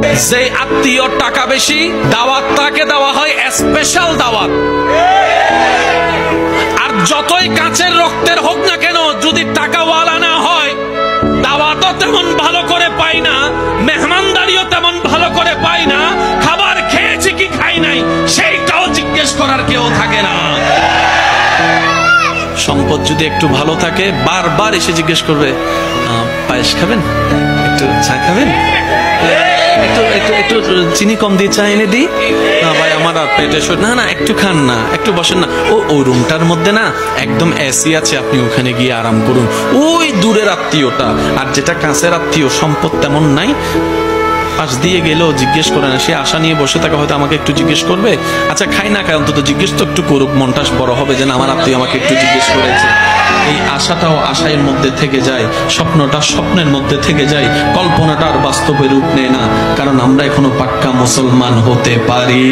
যে আত্মীয় টাকা বেশি, দাওয়াত তাকে দেওয়া হয় স্পেশাল দাওয়াত। আর যতই কাছের রক্তের হোক না কেন, যদি টাকাওয়ালা না হয়, দাওয়াতও তেমন ভালো করে পাই না, মেহমানদারিও তেমন ভালো করে পাই না, খাবার খেয়েছি কি খাই নাই সেইটাও জিজ্ঞেস করার কেউ থাকে না। সম্পদ যদি একটু ভালো থাকে, বারবার এসে জিজ্ঞেস করবে, পায়েস খাবেন, একটু চা খাবেন, একটু চিনি কম দিয়ে চা এনে দিই, না ভাই আমার আর পেটে না না একটু খান না, একটু বসেন না, ও রুমটার মধ্যে না একদম এসি আছে, আপনি ওখানে গিয়ে আরাম করুন। ওই দূরের আত্মীয়টা। আর যেটা কাছের আত্মীয়, সম্পদ তেমন নাই, পাশ দিয়ে গেলেও জিজ্ঞেস করে না, সে আশা নিয়ে বসে থাকে, হয়তো আমাকে একটু জিজ্ঞেস করবে, আচ্ছা খাই না খাই অন্তত জিজ্ঞেস তো একটু করুক, মনটা বড় হবে যে না আমার আত্মীয় আমাকে একটু জিজ্ঞেস করেছে। এই আশাটাও আশার মধ্যে থেকে যায়, স্বপ্নটা স্বপ্নের মধ্যে থেকে যায়, কল্পনাটা আর বাস্তবে রূপ নেয় না, কারণ আমরা এখনো পাক্কা মুসলমান হতে পারি।